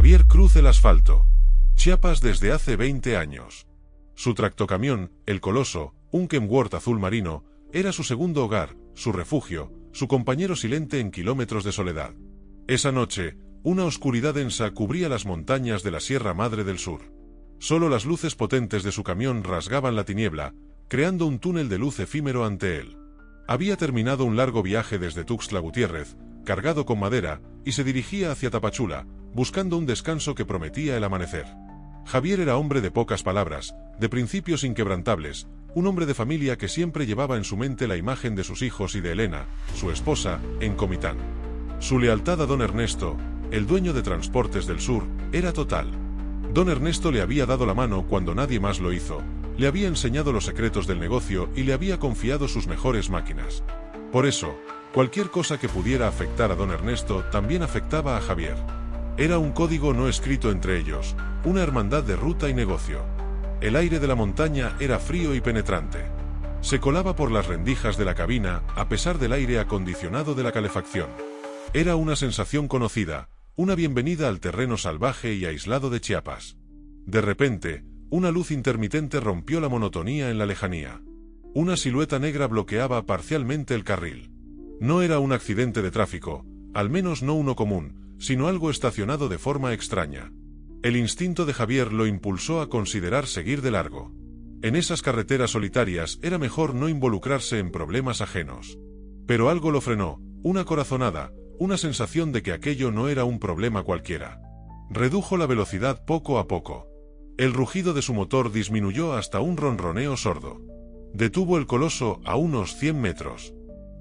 Javier cruza el asfalto. Chiapas desde hace 20 años. Su tractocamión, el Coloso, un Kenworth azul marino, era su segundo hogar, su refugio, su compañero silente en kilómetros de soledad. Esa noche, una oscuridad densa cubría las montañas de la Sierra Madre del Sur. Solo las luces potentes de su camión rasgaban la tiniebla, creando un túnel de luz efímero ante él. Había terminado un largo viaje desde Tuxtla Gutiérrez, cargado con madera, y se dirigía hacia Tapachula, buscando un descanso que prometía el amanecer. Javier era hombre de pocas palabras, de principios inquebrantables, un hombre de familia que siempre llevaba en su mente la imagen de sus hijos y de Elena, su esposa, en Comitán. Su lealtad a don Ernesto, el dueño de Transportes del Sur, era total. Don Ernesto le había dado la mano cuando nadie más lo hizo, le había enseñado los secretos del negocio y le había confiado sus mejores máquinas. Por eso, cualquier cosa que pudiera afectar a don Ernesto también afectaba a Javier. Era un código no escrito entre ellos, una hermandad de ruta y negocio. El aire de la montaña era frío y penetrante. Se colaba por las rendijas de la cabina, a pesar del aire acondicionado de la calefacción. Era una sensación conocida, una bienvenida al terreno salvaje y aislado de Chiapas. De repente, una luz intermitente rompió la monotonía en la lejanía. Una silueta negra bloqueaba parcialmente el carril. No era un accidente de tráfico, al menos no uno común, sino algo estacionado de forma extraña. El instinto de Javier lo impulsó a considerar seguir de largo. En esas carreteras solitarias era mejor no involucrarse en problemas ajenos. Pero algo lo frenó, una corazonada, una sensación de que aquello no era un problema cualquiera. Redujo la velocidad poco a poco. El rugido de su motor disminuyó hasta un ronroneo sordo. Detuvo el Coloso a unos 100 metros.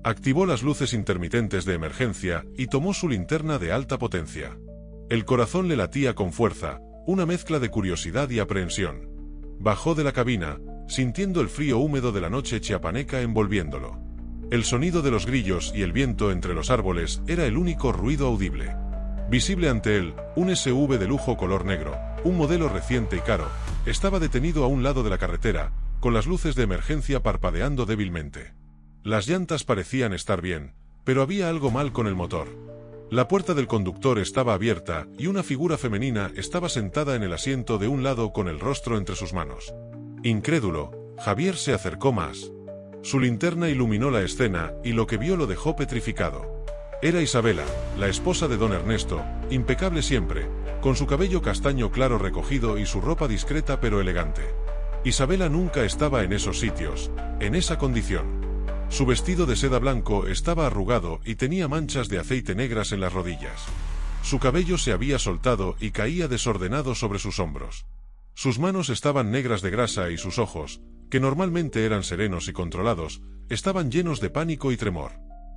Activó las luces intermitentes de emergencia y tomó su linterna de alta potencia. El corazón le latía con fuerza, una mezcla de curiosidad y aprehensión. Bajó de la cabina, sintiendo el frío húmedo de la noche chiapaneca envolviéndolo. El sonido de los grillos y el viento entre los árboles era el único ruido audible. Visible ante él, un SUV de lujo color negro, un modelo reciente y caro, estaba detenido a un lado de la carretera, con las luces de emergencia parpadeando débilmente. Las llantas parecían estar bien, pero había algo mal con el motor. La puerta del conductor estaba abierta y una figura femenina estaba sentada en el asiento de un lado con el rostro entre sus manos. Incrédulo, Javier se acercó más. Su linterna iluminó la escena y lo que vio lo dejó petrificado. Era Isabela, la esposa de don Ernesto, impecable siempre, con su cabello castaño claro recogido y su ropa discreta pero elegante. Isabela nunca estaba en esos sitios, en esa condición. Su vestido de seda blanco estaba arrugado y tenía manchas de aceite negras en las rodillas. Su cabello se había soltado y caía desordenado sobre sus hombros. Sus manos estaban negras de grasa y sus ojos, que normalmente eran serenos y controlados, estaban llenos de pánico y tremor.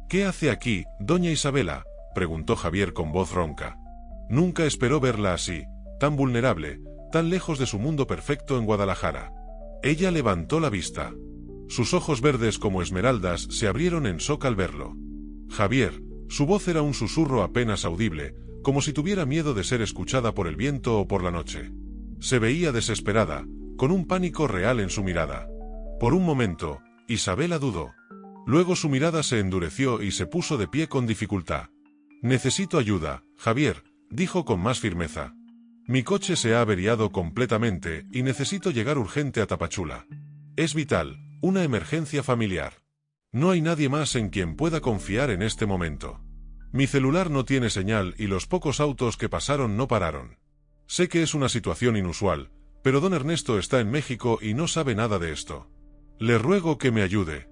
«¿Qué hace aquí, doña Isabela?», preguntó Javier con voz ronca. Nunca esperó verla así, tan vulnerable, tan lejos de su mundo perfecto en Guadalajara. Ella levantó la vista. Sus ojos verdes como esmeraldas se abrieron en shock al verlo. Javier, su voz era un susurro apenas audible, como si tuviera miedo de ser escuchada por el viento o por la noche. Se veía desesperada, con un pánico real en su mirada. Por un momento, Isabela dudó. Luego su mirada se endureció y se puso de pie con dificultad. «Necesito ayuda, Javier», dijo con más firmeza. «Mi coche se ha averiado completamente y necesito llegar urgente a Tapachula. Es vital, una emergencia familiar. No hay nadie más en quien pueda confiar en este momento. Mi celular no tiene señal y los pocos autos que pasaron no pararon. Sé que es una situación inusual, pero don Ernesto está en México y no sabe nada de esto. Le ruego que me ayude».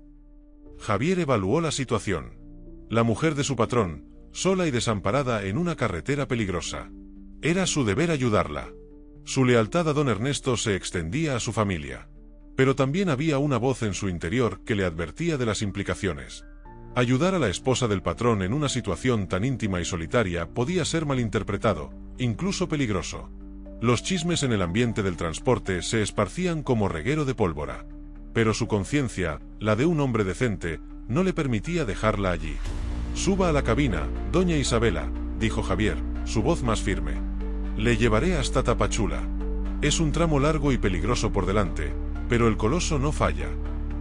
Javier evaluó la situación. La mujer de su patrón, sola y desamparada en una carretera peligrosa. Era su deber ayudarla. Su lealtad a don Ernesto se extendía a su familia. Pero también había una voz en su interior que le advertía de las implicaciones. Ayudar a la esposa del patrón en una situación tan íntima y solitaria podía ser malinterpretado, incluso peligroso. Los chismes en el ambiente del transporte se esparcían como reguero de pólvora. Pero su conciencia, la de un hombre decente, no le permitía dejarla allí. «Suba a la cabina, doña Isabela», dijo Javier, su voz más firme. «Le llevaré hasta Tapachula. Es un tramo largo y peligroso por delante, pero el Coloso no falla.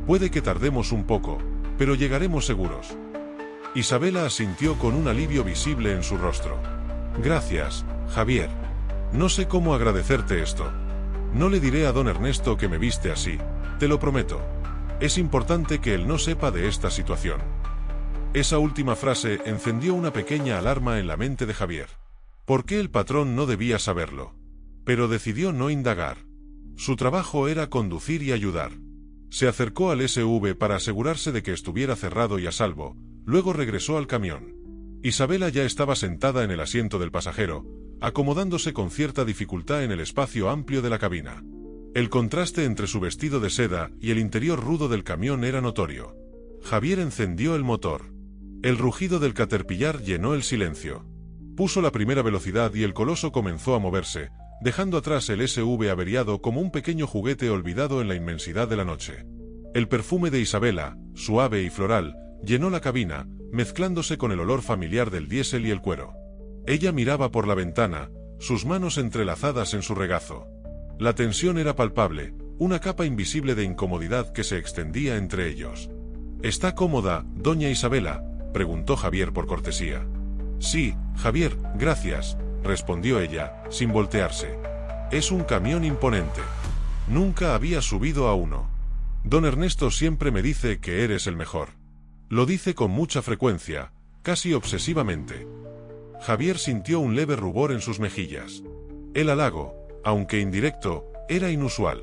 Puede que tardemos un poco, pero llegaremos seguros». Isabela asintió con un alivio visible en su rostro. «Gracias, Javier». No sé cómo agradecerte esto. No le diré a don Ernesto que me viste así, te lo prometo. Es importante que él no sepa de esta situación. Esa última frase encendió una pequeña alarma en la mente de Javier. ¿Por qué el patrón no debía saberlo? Pero decidió no indagar. Su trabajo era conducir y ayudar. Se acercó al SV para asegurarse de que estuviera cerrado y a salvo, luego regresó al camión. Isabela ya estaba sentada en el asiento del pasajero, acomodándose con cierta dificultad en el espacio amplio de la cabina. El contraste entre su vestido de seda y el interior rudo del camión era notorio. Javier encendió el motor. El rugido del Caterpillar llenó el silencio. Puso la primera velocidad y el coloso comenzó a moverse, dejando atrás el SV averiado como un pequeño juguete olvidado en la inmensidad de la noche. El perfume de Isabela, suave y floral, llenó la cabina, mezclándose con el olor familiar del diésel y el cuero. Ella miraba por la ventana, sus manos entrelazadas en su regazo. La tensión era palpable, una capa invisible de incomodidad que se extendía entre ellos. ¿Está cómoda, doña Isabela?, preguntó Javier por cortesía. Sí, Javier, gracias, respondió ella, sin voltearse. Es un camión imponente. Nunca había subido a uno. Don Ernesto siempre me dice que eres el mejor. Lo dice con mucha frecuencia, casi obsesivamente. Javier sintió un leve rubor en sus mejillas. El halago, aunque indirecto, era inusual.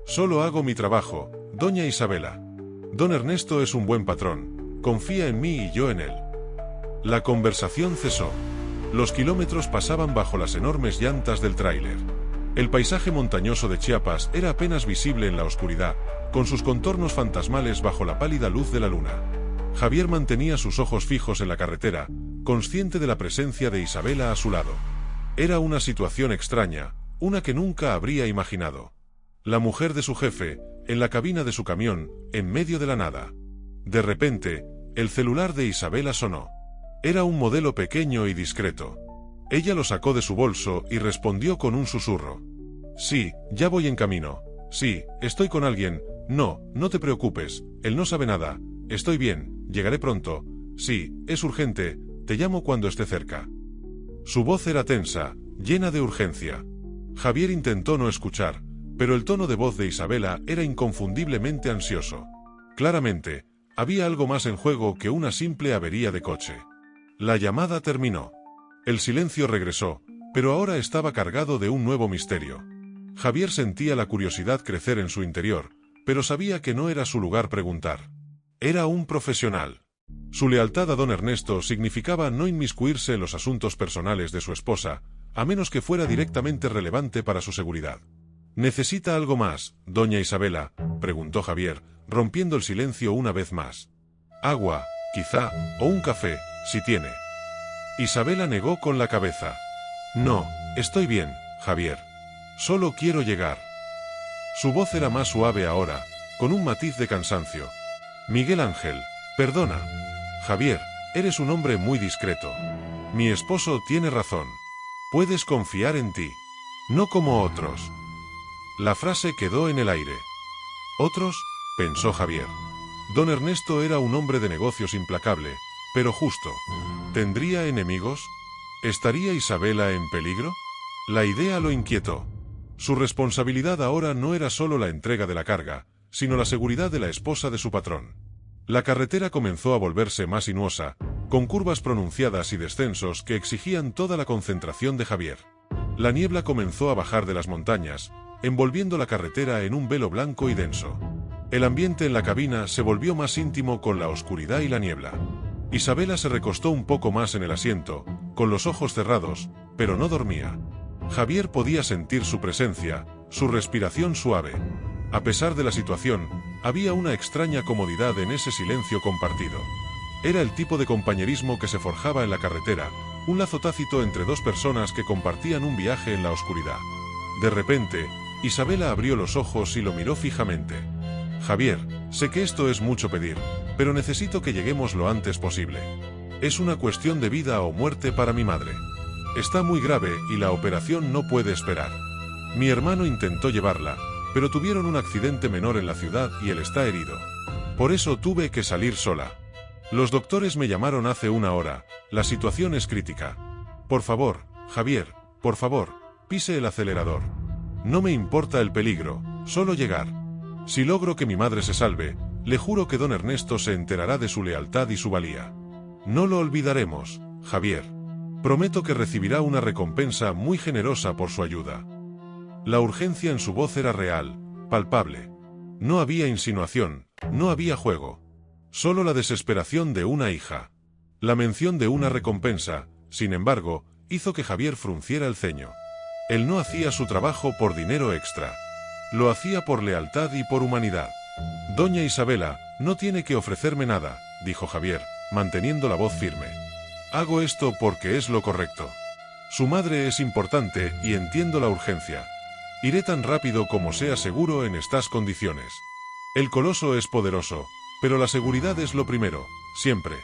Solo hago mi trabajo, doña Isabela. Don Ernesto es un buen patrón, confía en mí y yo en él. La conversación cesó. Los kilómetros pasaban bajo las enormes llantas del tráiler. El paisaje montañoso de Chiapas era apenas visible en la oscuridad, con sus contornos fantasmales bajo la pálida luz de la luna. Javier mantenía sus ojos fijos en la carretera, consciente de la presencia de Isabela a su lado. Era una situación extraña, una que nunca habría imaginado. La mujer de su jefe, en la cabina de su camión, en medio de la nada. De repente, el celular de Isabela sonó. Era un modelo pequeño y discreto. Ella lo sacó de su bolso y respondió con un susurro. Sí, ya voy en camino. Sí, estoy con alguien. No, no te preocupes, él no sabe nada. Estoy bien, llegaré pronto. Sí, es urgente, te llamo cuando esté cerca. Su voz era tensa, llena de urgencia. Javier intentó no escuchar, pero el tono de voz de Isabela era inconfundiblemente ansioso. Claramente, había algo más en juego que una simple avería de coche. La llamada terminó. El silencio regresó, pero ahora estaba cargado de un nuevo misterio. Javier sentía la curiosidad crecer en su interior, pero sabía que no era su lugar preguntar. Era un profesional. Su lealtad a don Ernesto significaba no inmiscuirse en los asuntos personales de su esposa, a menos que fuera directamente relevante para su seguridad. ¿Necesita algo más, doña Isabela?, preguntó Javier, rompiendo el silencio una vez más. Agua, quizá, o un café, si tiene. Isabela negó con la cabeza. No, estoy bien, Javier. Solo quiero llegar. Su voz era más suave ahora, con un matiz de cansancio. Miguel Ángel, perdona. Javier, eres un hombre muy discreto. Mi esposo tiene razón. Puedes confiar en ti. No como otros. La frase quedó en el aire. ¿Otros?, pensó Javier. Don Ernesto era un hombre de negocios implacable, pero justo. ¿Tendría enemigos? ¿Estaría Isabela en peligro? La idea lo inquietó. Su responsabilidad ahora no era solo la entrega de la carga, sino la seguridad de la esposa de su patrón. La carretera comenzó a volverse más sinuosa, con curvas pronunciadas y descensos que exigían toda la concentración de Javier. La niebla comenzó a bajar de las montañas, envolviendo la carretera en un velo blanco y denso. El ambiente en la cabina se volvió más íntimo con la oscuridad y la niebla. Isabela se recostó un poco más en el asiento, con los ojos cerrados, pero no dormía. Javier podía sentir su presencia, su respiración suave. A pesar de la situación, había una extraña comodidad en ese silencio compartido. Era el tipo de compañerismo que se forjaba en la carretera, un lazo tácito entre dos personas que compartían un viaje en la oscuridad. De repente, Isabela abrió los ojos y lo miró fijamente. Javier, sé que esto es mucho pedir, pero necesito que lleguemos lo antes posible. Es una cuestión de vida o muerte para mi madre. Está muy grave y la operación no puede esperar. Mi hermano intentó llevarla, pero tuvieron un accidente menor en la ciudad y él está herido. Por eso tuve que salir sola. Los doctores me llamaron hace una hora, la situación es crítica. Por favor, Javier, por favor, pise el acelerador. No me importa el peligro, solo llegar. Si logro que mi madre se salve, le juro que don Ernesto se enterará de su lealtad y su valía. No lo olvidaremos, Javier. Prometo que recibirá una recompensa muy generosa por su ayuda. La urgencia en su voz era real, palpable. No había insinuación, no había juego. Solo la desesperación de una hija. La mención de una recompensa, sin embargo, hizo que Javier frunciera el ceño. Él no hacía su trabajo por dinero extra. Lo hacía por lealtad y por humanidad. Doña Isabela, no tiene que ofrecerme nada, dijo Javier, manteniendo la voz firme. Hago esto porque es lo correcto. Su madre es importante y entiendo la urgencia. Iré tan rápido como sea seguro en estas condiciones. El coloso es poderoso, pero la seguridad es lo primero, siempre.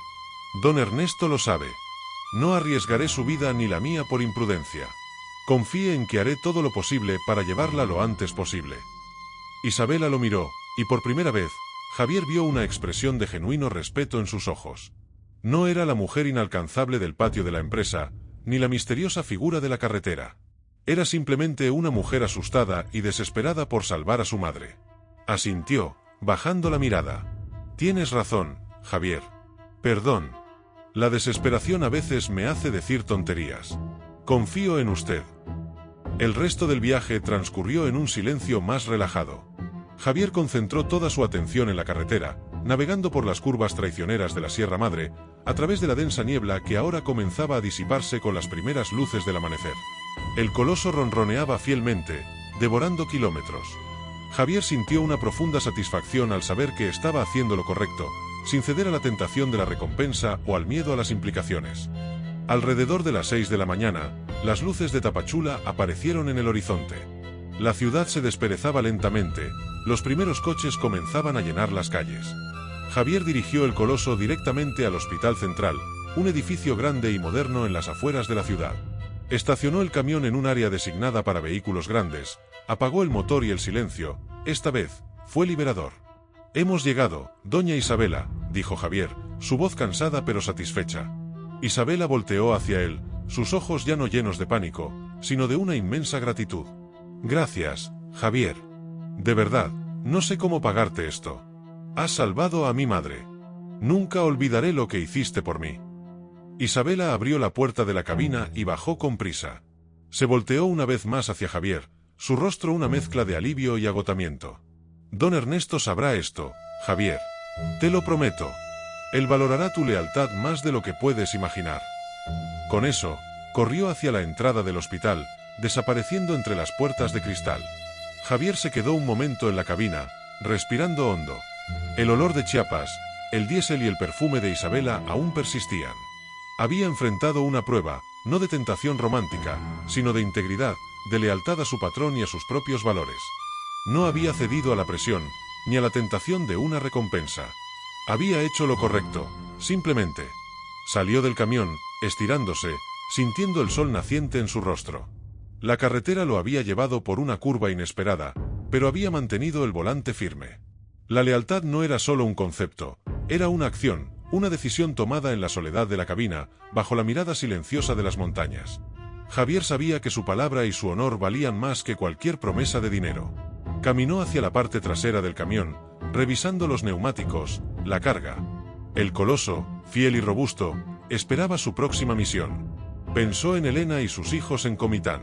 Don Ernesto lo sabe. No arriesgaré su vida ni la mía por imprudencia. Confíe en que haré todo lo posible para llevarla lo antes posible. Isabela lo miró, y por primera vez, Javier vio una expresión de genuino respeto en sus ojos. No era la mujer inalcanzable del patio de la empresa, ni la misteriosa figura de la carretera. Era simplemente una mujer asustada y desesperada por salvar a su madre. Asintió, bajando la mirada. Tienes razón, Javier. Perdón. La desesperación a veces me hace decir tonterías. Confío en usted. El resto del viaje transcurrió en un silencio más relajado. Javier concentró toda su atención en la carretera, navegando por las curvas traicioneras de la Sierra Madre, a través de la densa niebla que ahora comenzaba a disiparse con las primeras luces del amanecer. El coloso ronroneaba fielmente, devorando kilómetros. Javier sintió una profunda satisfacción al saber que estaba haciendo lo correcto, sin ceder a la tentación de la recompensa o al miedo a las implicaciones. Alrededor de las 6 de la mañana, las luces de Tapachula aparecieron en el horizonte. La ciudad se desperezaba lentamente, los primeros coches comenzaban a llenar las calles. Javier dirigió el coloso directamente al Hospital Central, un edificio grande y moderno en las afueras de la ciudad. Estacionó el camión en un área designada para vehículos grandes, apagó el motor y el silencio, esta vez, fue liberador. Hemos llegado, doña Isabela, dijo Javier, su voz cansada pero satisfecha. Isabela volteó hacia él, sus ojos ya no llenos de pánico, sino de una inmensa gratitud. Gracias, Javier. De verdad, no sé cómo pagarte esto. Has salvado a mi madre. Nunca olvidaré lo que hiciste por mí. Isabela abrió la puerta de la cabina y bajó con prisa. Se volteó una vez más hacia Javier, su rostro una mezcla de alivio y agotamiento. Don Ernesto sabrá esto, Javier. Te lo prometo. Él valorará tu lealtad más de lo que puedes imaginar. Con eso, corrió hacia la entrada del hospital, desapareciendo entre las puertas de cristal. Javier se quedó un momento en la cabina, respirando hondo. El olor de Chiapas, el diésel y el perfume de Isabela aún persistían. Había enfrentado una prueba, no de tentación romántica, sino de integridad, de lealtad a su patrón y a sus propios valores. No había cedido a la presión, ni a la tentación de una recompensa. Había hecho lo correcto, simplemente. Salió del camión, estirándose, sintiendo el sol naciente en su rostro. La carretera lo había llevado por una curva inesperada, pero había mantenido el volante firme. La lealtad no era solo un concepto, era una acción, una decisión tomada en la soledad de la cabina, bajo la mirada silenciosa de las montañas. Javier sabía que su palabra y su honor valían más que cualquier promesa de dinero. Caminó hacia la parte trasera del camión, revisando los neumáticos, la carga. El coloso, fiel y robusto, esperaba su próxima misión. Pensó en Elena y sus hijos en Comitán.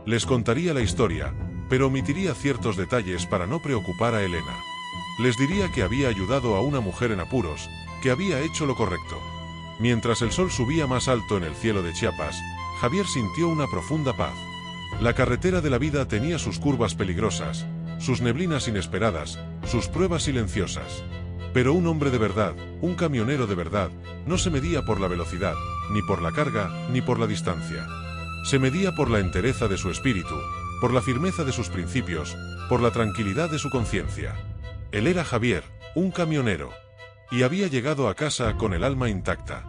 Les contaría la historia, pero omitiría ciertos detalles para no preocupar a Elena. Les diría que había ayudado a una mujer en apuros, que había hecho lo correcto. Mientras el sol subía más alto en el cielo de Chiapas, Javier sintió una profunda paz. La carretera de la vida tenía sus curvas peligrosas, sus neblinas inesperadas, sus pruebas silenciosas. Pero un hombre de verdad, un camionero de verdad, no se medía por la velocidad, ni por la carga, ni por la distancia. Se medía por la entereza de su espíritu, por la firmeza de sus principios, por la tranquilidad de su conciencia. Él era Javier, un camionero. Y había llegado a casa con el alma intacta.